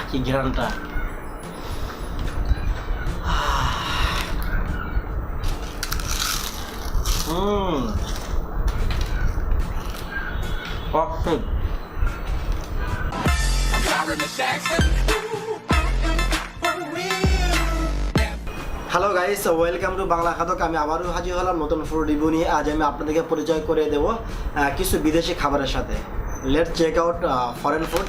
কি ঘ্রাণটা! Hello guys, welcome to Bangla Khadok. আমি আবারও হাজির হলাম নতুন ফুড রিভিউ নিয়ে। আজ আমি আপনাদেরকে পরিচয় করে দেব কিছু বিদেশি খাবারের সাথে। Let's check out foreign food.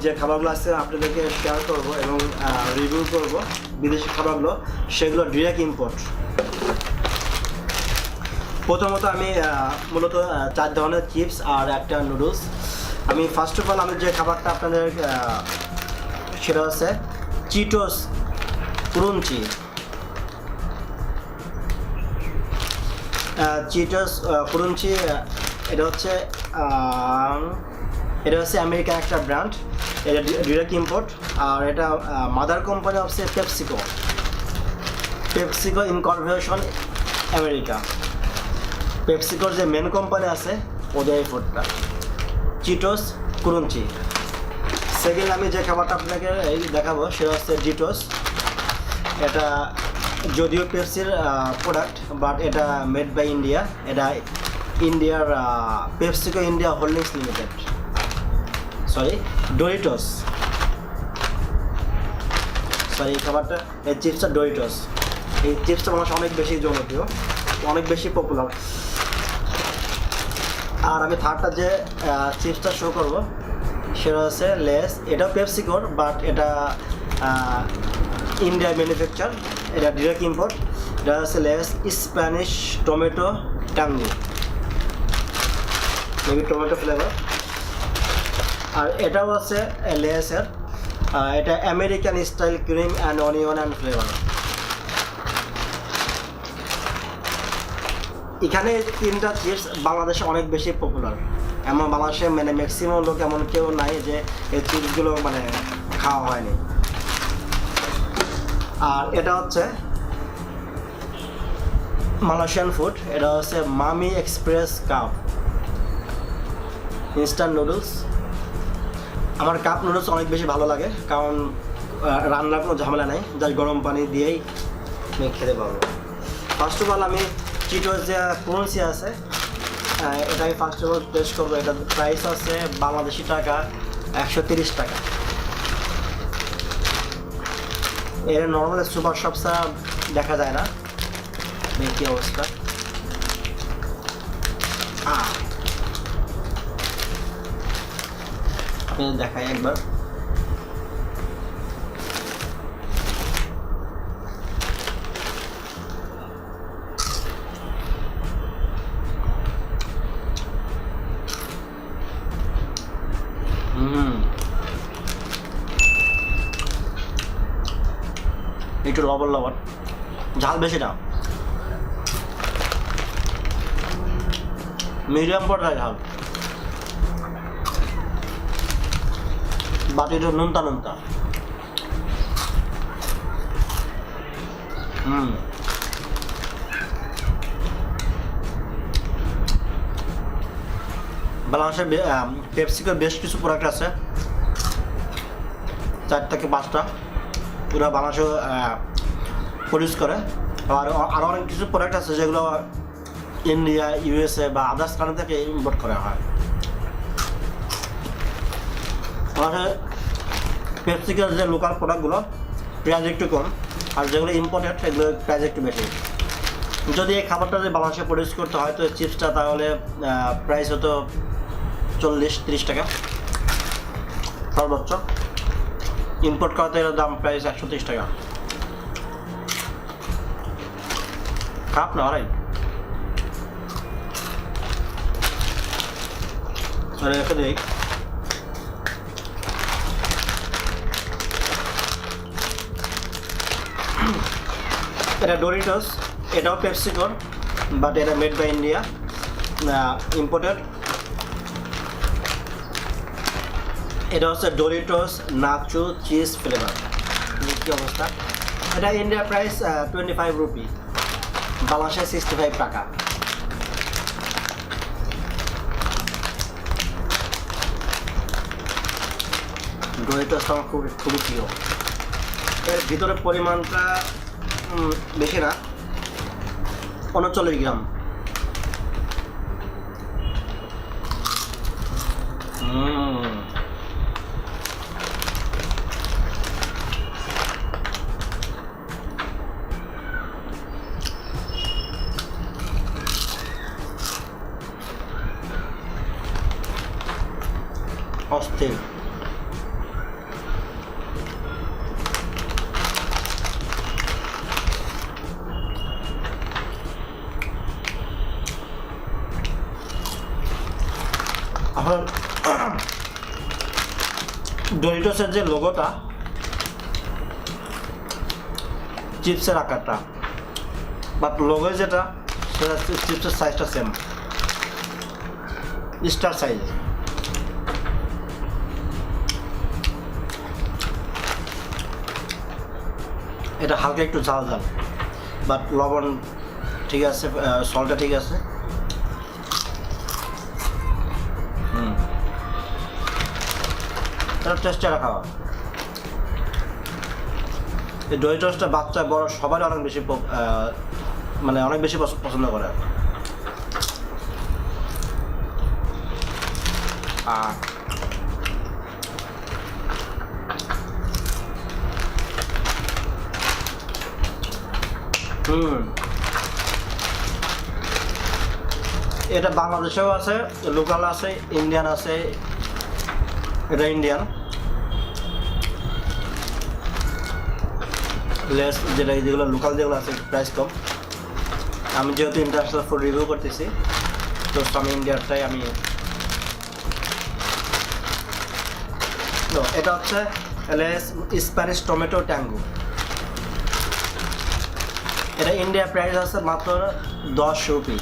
যে খাবারগুলো আছে আপনাদেরকে শেয়ার করব এবং রিভিউ করব বিদেশি খাবারগুলো, সেগুলো ডিরেক্ট ইম্পোর্ট। প্রথমত আমি মূলত 4 ধরনের চিপস আর একটা নুডলস। আমি ফার্স্ট অফ অল আমি যে খাবারটা আপনাদের সেটা হচ্ছে চিটোস ক্রঞ্চি। চিটোস ক্রঞ্চি এটা হচ্ছে আমেরিকান একটা ব্র্যান্ড, এটা ডিরেক্ট ইম্পোর্ট। আর এটা মাদার কোম্পানি হচ্ছে পেপসিকো ইনকর্পোরেশন আমেরিকা। পেপসিকোর যে মেন কোম্পানি আছে ওদের এই ফুডটা চিটোস ক্রঞ্চি। সেকেন্ড আমি যে খাবারটা আপনাকে দেখাবো সেটা হচ্ছে ডিটোস। এটা যদিও পেপসির প্রোডাক্ট, বাট এটা মেড বাই ইন্ডিয়া। এটা ইন্ডিয়ার পেপসিকো ইন্ডিয়া হোল্ডিংস লিমিটেড, ডোরিটোস। এই খাবারটা, এই চিপসটা ডোরিটোস। এই চিপসটা মানুষ অনেক বেশি জনপ্রিয়, অনেক বেশি পপুলার। আর আমি থার্ডটা যে চিপসটা শো করব সেটা হচ্ছে লেস। এটাও পেপসিকোর, বাট এটা ইন্ডিয়া ম্যানুফ্যাকচার, এটা ডিরেক্ট ইম্পোর্ট। এটা হচ্ছে Lay's Spanish tomato tango, maybe tomato flavour. আর এটাও আছে লেসের, এটা American style cream and onion and flavour. এখানে 3টা চিপস বাংলাদেশে অনেক বেশি পপুলার। এমন বাংলাদেশে মানে ম্যাক্সিমাম লোক এমন কেউ নাই যে এই চিপসগুলো মানে খাওয়া হয়নি। আর এটা হচ্ছে মালয়েশিয়ান ফুড, এটা হচ্ছে মামি এক্সপ্রেস কাপ ইনস্ট্যান্ট নুডলস। আমার কাপ নুডলস অনেক বেশি ভালো লাগে, কারণ রান্নার কোনো ঝামেলা নেই, জাস্ট গরম পানি দিয়েই আমি খেতে পারবো। ফার্স্ট অফ অল আমি চিটোস যে ক্রঞ্চি আছে এটা আমি ফার্স্ট অফ অল টেস্ট করবো। এটা প্রাইস আছে বাংলাদেশি টাকা 130 টাকা। এর নর্মাল সুপার শপসা দেখা যায় না, কি অবস্থা। আপনি দেখাই একবার। একটু লবণ, ঝাল বেশি না, মিডিয়াম পর্যায়ে ঝাল, বাট একটু নুনতা। বাংলাদেশের পেপসিকোর বেশ কিছু প্রোডাক্ট আছে, 4 থেকে 5টা পুরো বাংলাদেশে প্রডিউস করে। আর আরও অনেক কিছু প্রোডাক্ট আছে যেগুলো ইন্ডিয়া, ইউএসএ বা আদার্স কান্ট্রি থেকে ইম্পোর্ট করা হয়। আমাদের পেপসিকোর যে লোকাল প্রোডাক্টগুলো প্রাইস একটু কম, আর যেগুলো ইম্পোর্টেড সেগুলো প্রাইস একটু বেশি। যদি এই খাবারটা যদি বাংলাদেশে প্রডিউস করতে হয় তো চিপসটা তাহলে প্রাইস হতো 40-30 টাকা সর্বোচ্চ। ইম্পোর্ট করাতে এর দাম প্রাইস 130 টাকা। খারাপ না, রাইট? রেখে দিই। এটা ডোরিটোস, এটাও পেপসিকোর, বাট এটা মেড বাই ইন্ডিয়া, ইম্পোর্টেড। এটা হচ্ছে ডোরিটোস নাচো চিজ ফ্লেভার। কি অবস্থা! এটা ইন্ডিয়া প্রাইস 25 রুপি। বাংলাদেশে 65 টাকা। ডোরিটোস আমার খুবই প্রিয়। এর ভিতরে পরিমাণটা বেশি না, 39 গ্রাম। অস্থির। এখন ডোরিটোসের যে লোগোটা, চিপসের আকারটা, বাট লোগো যেটা সেটা চিপসের সাইজটা সেম, স্টার সাইজ। এটা হালকা একটু ঝাল ঝাল, বাট লবণ ঠিক আছে, সল্টটা ঠিক আছে। এটা টেস্টটা খাওয়া। এই ডোরিটোসটা বাচ্চা বড় সবারই অনেক বেশি মানে অনেক বেশি পছন্দ করে। এটা বাংলাদেশেও আছে, লোকাল আছে, ইন্ডিয়ান আছে। এটা ইন্ডিয়ান লেস, যেগুলো লোকাল যেগুলো আছে প্রাইস কম। আমি যেহেতু ইন্টারন্যাশনাল ফুড রিভিউ করতেছি, তো আমি ইন্ডিয়ারটাই আমি। তো এটা হচ্ছে লেস স্প্যানিশ টমেটো ট্যাঙ্গো। এটা ইন্ডিয়া প্রাইস আছে মাত্র 10 রুপি,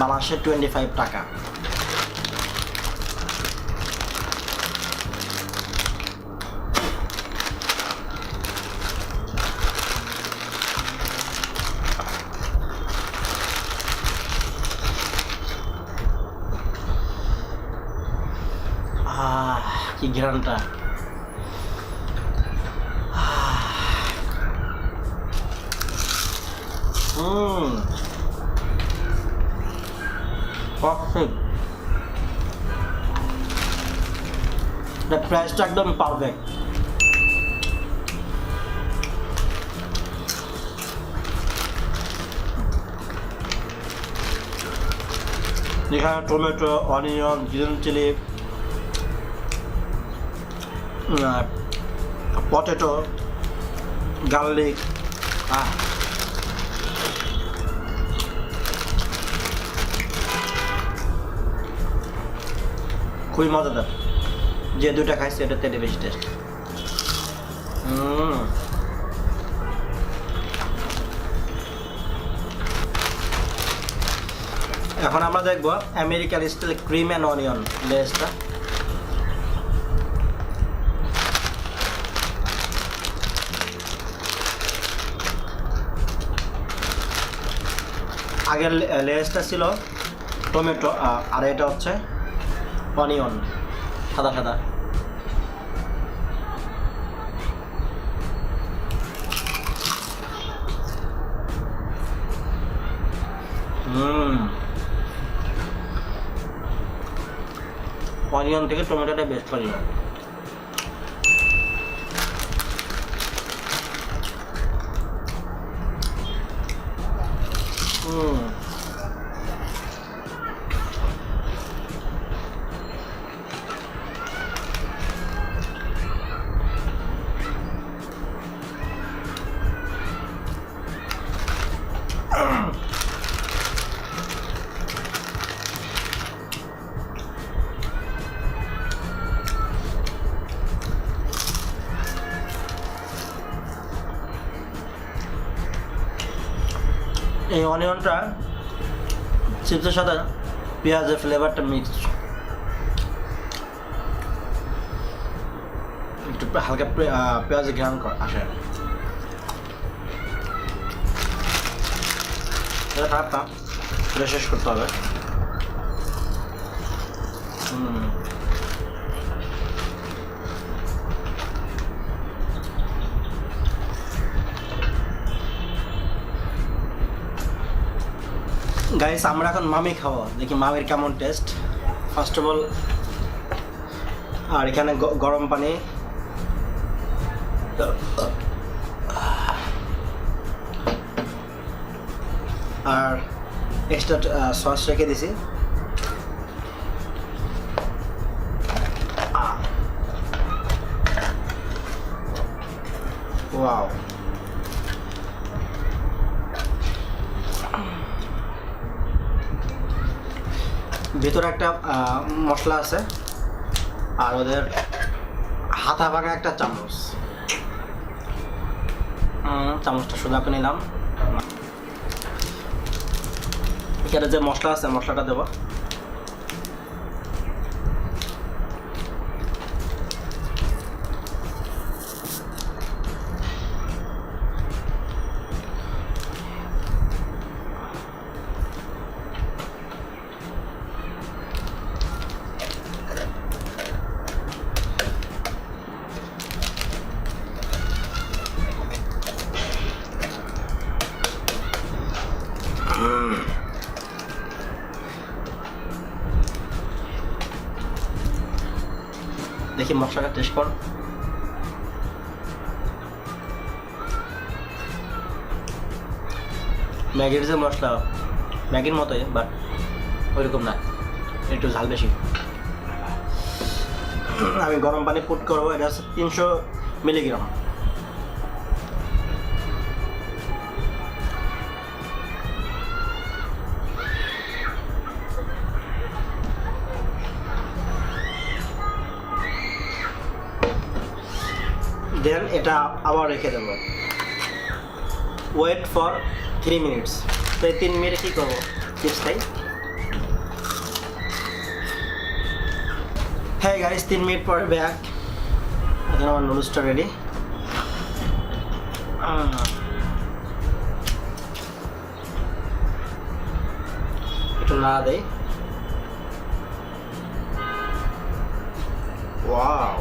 বাংলাদেশে 25 টাকা। কি ঘ্রাণটা! প্রাইসটা একদম পারফেক্ট। এখানে tomato, onion, green chilli, potato, garlic, খুবই মজাদার। যে দুটা খাইছে এটাতে বেশি টেস্ট। এখন আমরা দেখবো American style cream and onion লেসটা। আগের লেসটা ছিল টমেটো, আর এটা হচ্ছে অনিয়ন, সাদা সাদা। অনিয়ন থেকে টমেটোটা বেস্ট করি। এই অনিয়নটা চিপসের সাথে পেঁয়াজের ফ্লেভারটা মিক্স, একটু হালকা পেঁয়াজের ঘ্রাণ আসে। এটা খারাপ না, এটা শেষ করতে হবে। গাইস আমরা এখন মামি খাবো, দেখি মামির কেমন টেস্ট। ফার্স্ট অফ অল, আর এখানে গরম পানি, আর এক্সট্রা সস রেখে দিছি। ওয়াও, ভেতরে একটা মশলা আছে, আর ওদের হাতা ভাঙা একটা চামচ, চামচটা সোজা করে নিলাম। এখানে যে মশলা আছে মশলাটা দেবো। দেখি মশলাটা টেস্ট কর। ম্যাগির যে মশলা, ম্যাগির মতোই, বাট ওইরকম না, একটু ঝাল বেশি। আমি গরম পানি পুট করবো, এটা হচ্ছে 300 মিলিগ্রাম। দেন এটা আবার রেখে দেবো, ওয়েট ফর 3 মিনিটস। তো এই 3 মিনিটে কী করবো, চিপস খাই। হ্যাঁ গাইস, 3 মিনিট পরে ব্যাক। এখন আমার নুডলসটা রেডি। একটু না দেই। ওয়াও,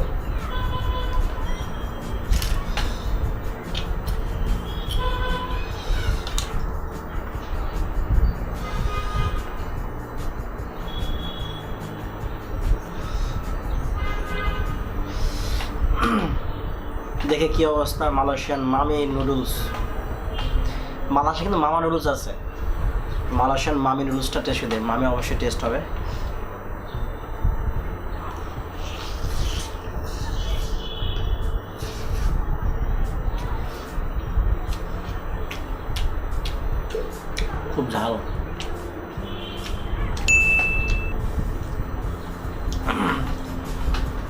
দেখে কি অবস্থা মালয়েশিয়ান মামি নুডলস। মালয়েশিয়া কিন্তু মামা নুডলস আছে, মালয়েশিয়ান মামি নুডলসটা টেস্ট দেয়, মামি অবশ্যই টেস্ট হবে। খুব ঝাল,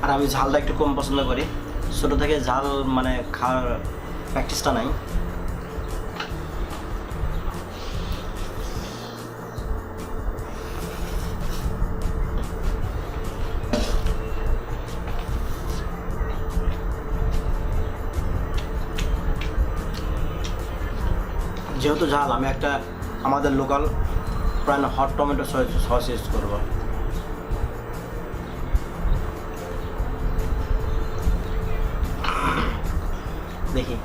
আর আমি ঝালটা একটু কম পছন্দ করি, ছোটো থেকে ঝাল মানে খাওয়ার প্র্যাকটিসটা নাই। যেহেতু ঝাল, আমি একটা আমাদের লোকাল প্রায় হট টমেটো সস ইউজ করবো। দেখি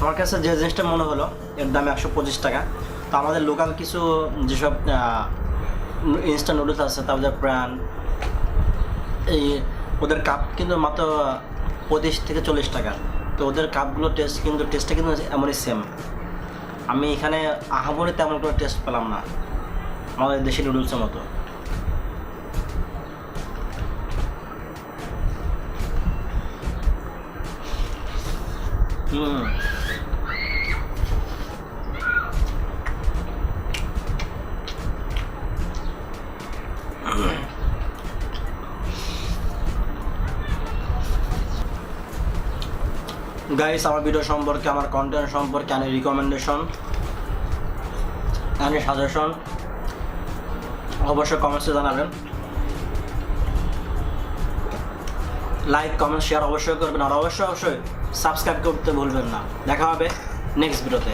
আমার কাছে যে জিনিসটা মনে হলো, এর দাম 125 টাকা। তো আমাদের লোকাল কিছু যেসব ইনস্ট্যান্ট নুডলস আছে, তাদের প্রাণ এই ওদের কাপ কিন্তু মাত্র 25 থেকে 40 টাকা। তো ওদের কাপগুলো টেস্টটা কিন্তু এমনই সেম। আমি এখানে আহামরি তেমন কোনো টেস্ট পেলাম না আমাদের দেশি নুডলসের মতো। গাইস, আমার ভিডিও সম্পর্কে, আমার কন্টেন্ট সম্পর্কে আমি রিকমেন্ডেশন, আমি সাজেশন অবশ্যই কমেন্টসে জানাবেন। লাইক কমেন্ট শেয়ার অবশ্যই করবেন আর অবশ্যই সাবস্ক্রাইব করতে ভুলবেন না। দেখা হবে নেক্সট ভিডিওতে।